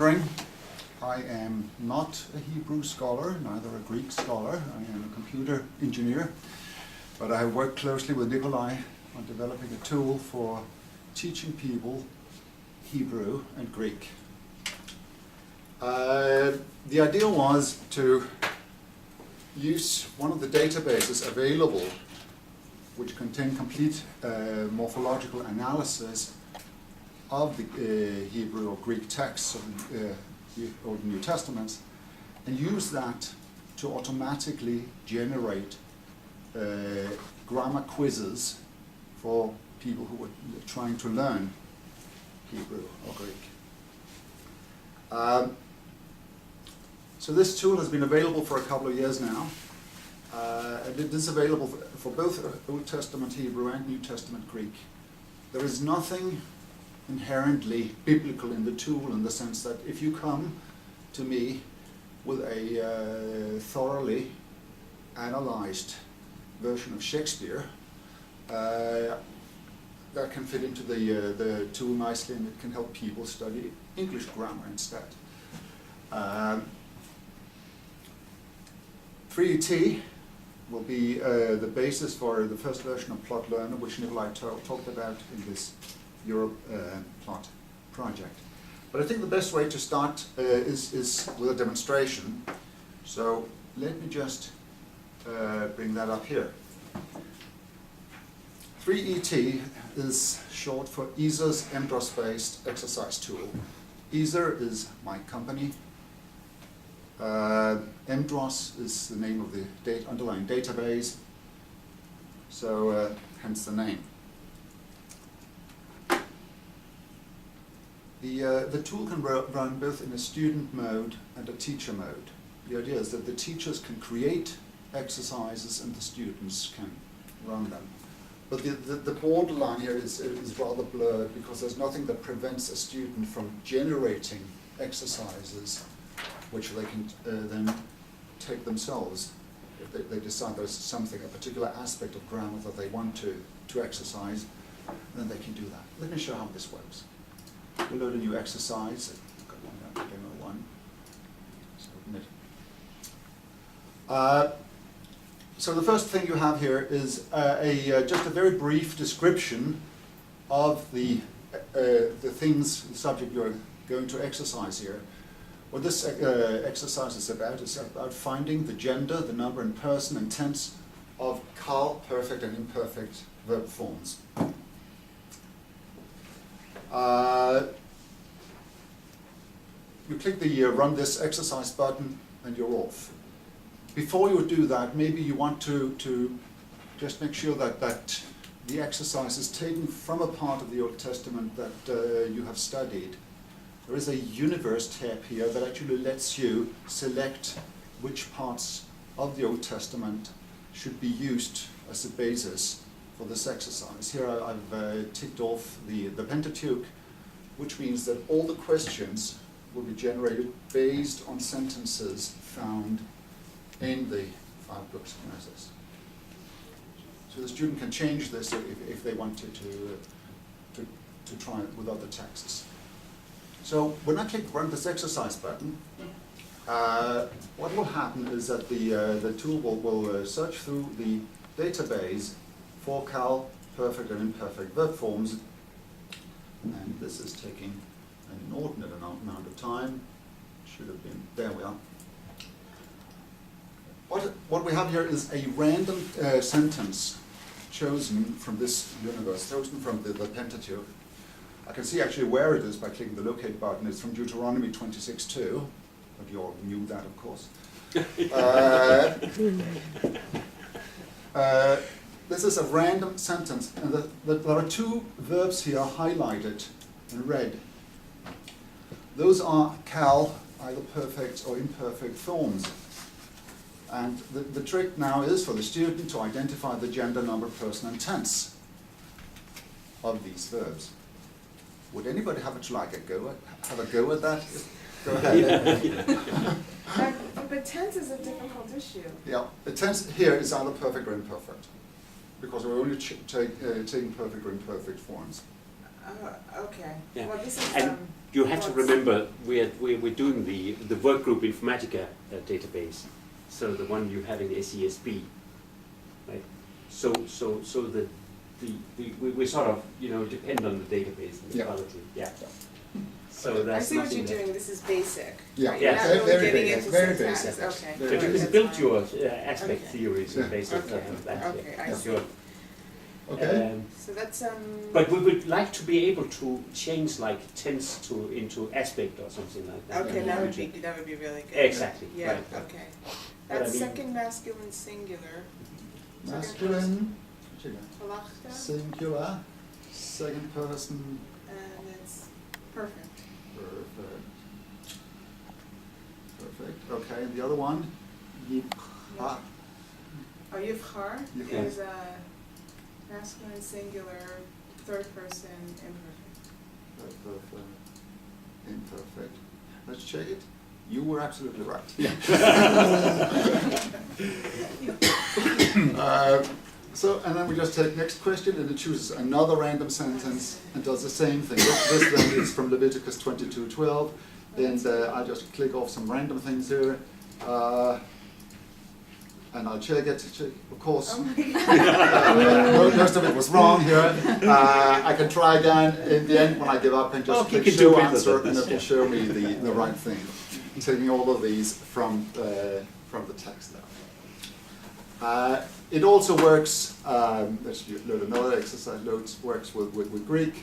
Tøndering. I am not a Hebrew scholar, neither a Greek scholar. I am a computer engineer, but I have worked closely with Nikolai on developing a tool for teaching people Hebrew and Greek. The idea was to use one of the databases available which contain complete morphological analysis of the Hebrew or Greek texts of the Old and New Testaments, and use that to automatically generate grammar quizzes for people who were trying to learn Hebrew or Greek. So this tool has been available for a couple of years now, and it is available for both Old Testament Hebrew and New Testament Greek. There is nothing inherently biblical in the tool, in the sense that if you come to me with a thoroughly analyzed version of Shakespeare, that can fit into the tool nicely, and it can help people study English grammar instead. 3ET will be the basis for the first version of Plot Learner, which Nikolai talked about in this Europe plot project. But I think the best way to start is with a demonstration. So let me just bring that up here. 3ET is short for ESA's MDROS-based exercise tool. ESA is my company. MDROS is the name of the underlying database, so hence the name. The tool can run both in a student mode and a teacher mode. The idea is that the teachers can create exercises and the students can run them. But the borderline here is rather blurred, because there's nothing that prevents a student from generating exercises which they can then take themselves if they decide there's something, a particular aspect of grammar that they want to exercise, then they can do that. Let me show how this works. We'll load a new exercise. I've got one down, demo one. Submit. So the first thing you have here is just a very brief description of the things, the subject you're going to exercise here. What this exercise is about finding the gender, the number and person and tense of Carl, perfect and imperfect verb forms. You click the run this exercise button and you're off. Before you do that, maybe you want to just make sure that the exercise is taken from a part of the Old Testament that you have studied. There is a universe tab here that actually lets you select which parts of the Old Testament should be used as a basis for this exercise. Here I've ticked off the Pentateuch, which means that all the questions will be generated based on sentences found in the 5 books of Moses. So the student can change this if they want to try it with other texts. So when I click run this exercise button, what will happen is that the tool will search through the database for Cal, perfect and imperfect verb forms, and this is taking an inordinate amount of time. Should have been, there we are. What we have here is a random sentence chosen from this universe, chosen from the Pentateuch. I can see actually where it is by clicking the locate button. It's from Deuteronomy 26:2, but you all knew that, of course. This is a random sentence, and there are 2 verbs here highlighted in red. Those are Cal, either perfect or imperfect forms. And the trick now is for the student to identify the gender, number, person, and tense of these verbs. Would anybody have a go at that? Go ahead. But tense is a difficult issue. Yeah, the tense here is either perfect or imperfect, because we're only taking perfect or imperfect forms. Okay. Yeah. Well, this is, And you have to what's- remember we're doing the work group Informatica database, so the one you have in SESB, right? So we sort of depend on the database and the Yeah. quality. Yeah. So I that's see what nothing you're that- doing, this is basic. Yeah. right? You're Yeah. not really Very getting basic, into very syntax. basic. Okay. Very But you can basic. build That's your fine. aspect Okay. theories Yeah. based on Okay. that. Okay, I That's see. your- Okay. So that's, But we would like to be able to change like tense into aspect or something like that. okay, in that the would future. be really good. Exactly. Yeah, Right. okay. But I That's mean- second masculine singular. Masculine, Halachta, singular, second person, and it's perfect. perfect. Perfect, okay, and the other one, yibcha. Oh, Yivchar Yivchar. is a masculine singular, third person, imperfect. Perfect, imperfect. Let's check it. You were absolutely right. So, and then we just take next question, and it chooses another random sentence and does the same thing. This then is from Leviticus 22:12, and I just click off some random things here, and I'll check it. Of course, Oh my God. most of it was wrong here. I can try again in the end when I give up and just Okay, click you can do show better answer, than and this, it will yeah. show me the right thing. I'm taking all of these from the text now. It also works, let's load another exercise, works with Greek.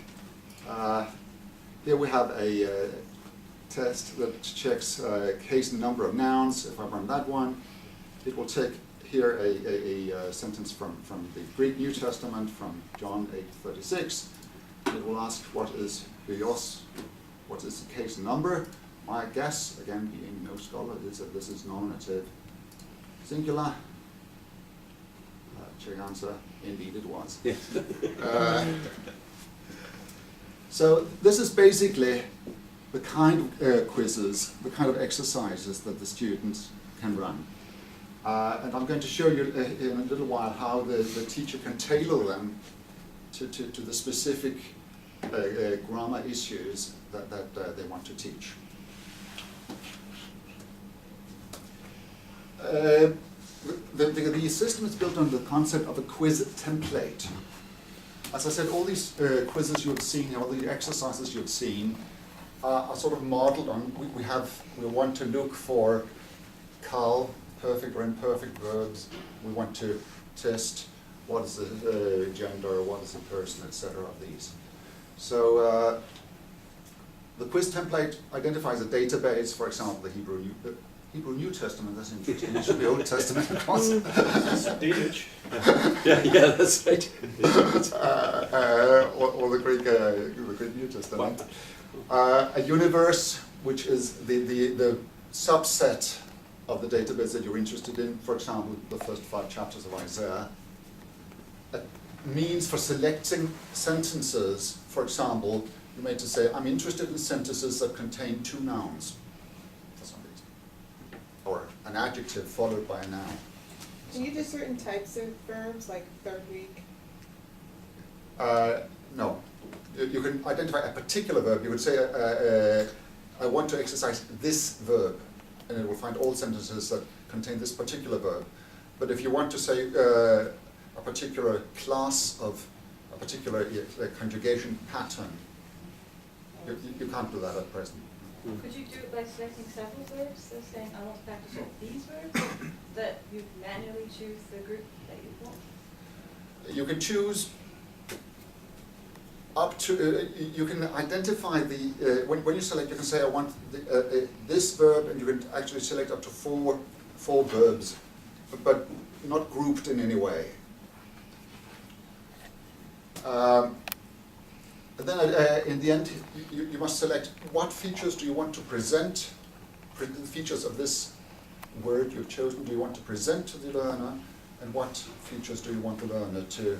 Here we have a test that checks case and number of nouns. If I run that one, it will take here a sentence from the Greek New Testament, from John 8:36. It will ask what is bios, what is the case number. My guess, again being no scholar, is that this is nominative singular. Check answer, indeed it was. Yeah. So this is basically the kind of quizzes, the kind of exercises that the students can run. And I'm going to show you in a little while how the teacher can tailor them to the specific grammar issues that they want to teach. The system is built on the concept of a quiz template. As I said, all these quizzes you have seen, all the exercises you have seen, are sort of modeled on, we want to look for cal, perfect or imperfect verbs. We want to test what is the gender, what is the person, etc. of these. So the quiz template identifies a database, for example, the Hebrew New Testament. That's interesting. It should be Old Testament, of course. Yeah, that's right. Or the Greek New Testament. A universe, which is the subset of the database that you're interested in. For example, the first 5 chapters of Isaiah. A means for selecting sentences. For example, you may just say, I'm interested in sentences that contain 2 nouns. For some reason. Or an adjective followed by a noun. Can you do certain types of verbs, like third week? No. You can identify a particular verb. You would say, I want to exercise this verb, and it will find all sentences that contain this particular verb. But if you want to say a particular class of a particular conjugation pattern, you can't do that at present. Could you do it by selecting several verbs, so saying, I want to practice all these verbs, that you manually choose the group that you want? You can choose up to, you can identify the, when you select, you can say I want this verb, and you can actually select up to four verbs, but not grouped in any way. And then in the end, you must select what features do you want to present, the features of this word you've chosen, do you want to present to the learner, and what features do you want the learner to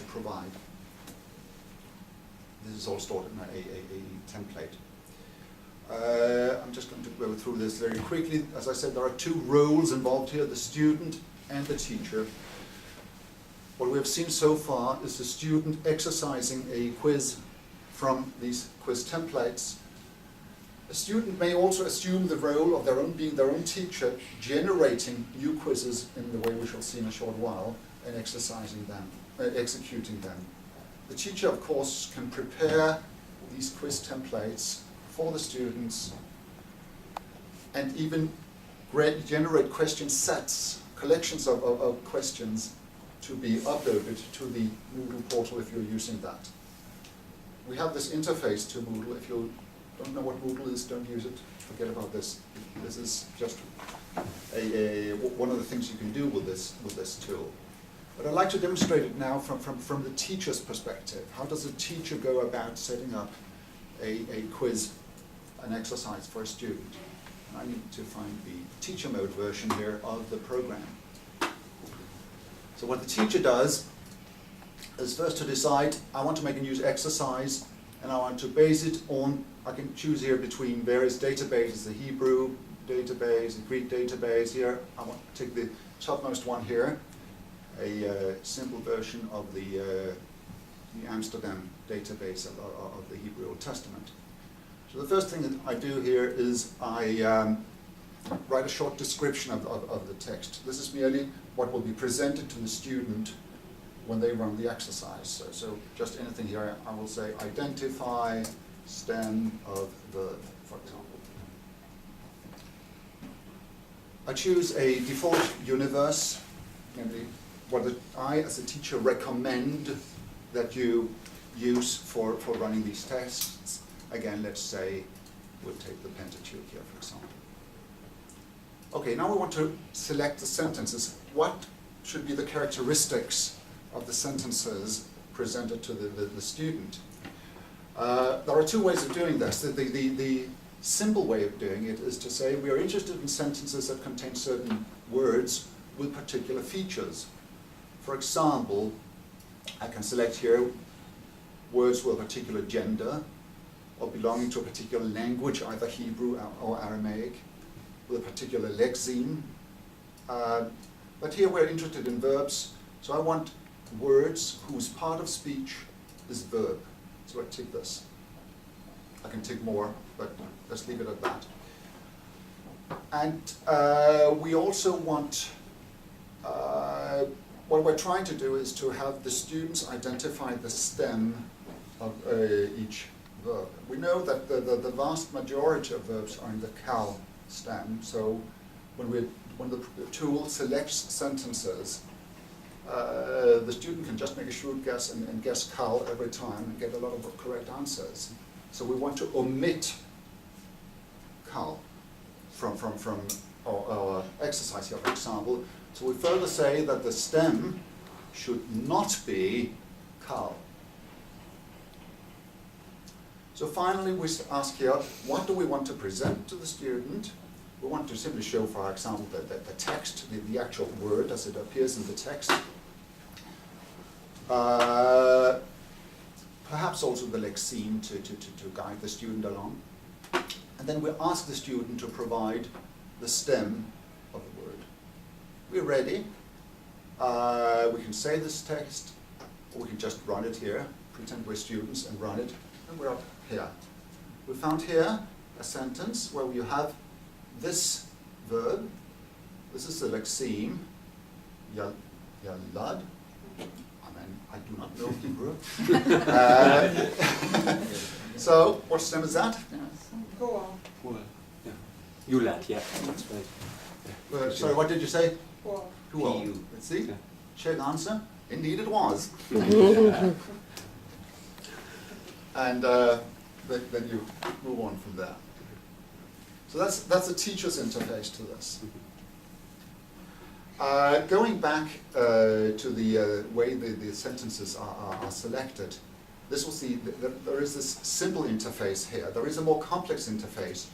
provide. This is all stored in a template. I'm just going to go through this very quickly. As I said, there are 2 roles involved here, the student and the teacher. what we have seen so far is the student exercising a quiz from these quiz templates. A student may also assume the role of being their own teacher, generating new quizzes in the way we shall see in a short while, and exercising them, executing them. The teacher, of course, can prepare these quiz templates for the students and even generate question sets, collections of questions to be uploaded to the Moodle portal if you're using that. We have this interface to Moodle. If you don't know what Moodle is, don't use it. Forget about this. This is just one of the things you can do with this tool. But I'd like to demonstrate it now from the teacher's perspective. How does a teacher go about setting up a quiz, an exercise for a student? And I need to find the teacher mode version here of the program. So what the teacher does is first to decide, I want to make a new exercise, and I want to base it on, I can choose here between various databases, the Hebrew database, the Greek database. Here I want to take the topmost one here, a simple version of the Amsterdam database of the Hebrew Old Testament. So the first thing that I do here is I write a short description of the text. This is merely what will be presented to the student when they run the exercise. So just anything here, I will say identify stem of verb, for example. I choose a default universe, namely what I as a teacher recommend that you use for running these tests. Again, let's say we'll take the Pentateuch here, for example. Okay, now we want to select the sentences. What should be the characteristics of the sentences presented to the student? There are two ways of doing this. The simple way of doing it is to say we are interested in sentences that contain certain words with particular features. For example, I can select here words with a particular gender or belonging to a particular language, either Hebrew or Aramaic, with a particular lexeme. But here we're interested in verbs, so I want words whose part of speech is verb. So I tick this. I can tick more, but let's leave it at that. And we also want, what we're trying to do is to have the students identify the stem of each verb. We know that the vast majority of verbs are in the cal stem, so when the tool selects sentences, the student can just make a shrewd guess and guess cal every time and get a lot of correct answers. So we want to omit cal from our exercise here, for example. So we further say that the stem should not be cal. So finally we ask here, what do we want to present to the student? We want to simply show, for example, the text, the actual word as it appears in the text. Perhaps also the lexeme to guide the student along. And then we ask the student to provide the stem of the word. We're ready. We can say this text, or we can just run it here, pretend we're students and run it, and we're up here. We found here a sentence where you have this verb. This is the lexeme, yalad. I do not know Hebrew. So, what stem is that? Goal. Yeah. Yulad, yeah, that's right. Sorry, what did you say? Goal. Huol. Let's see. Check answer. Indeed it was. And then you move on from there. So that's a teacher's interface to this. Going back to the way the sentences are selected, this was there is this simple interface here. There is a more complex interface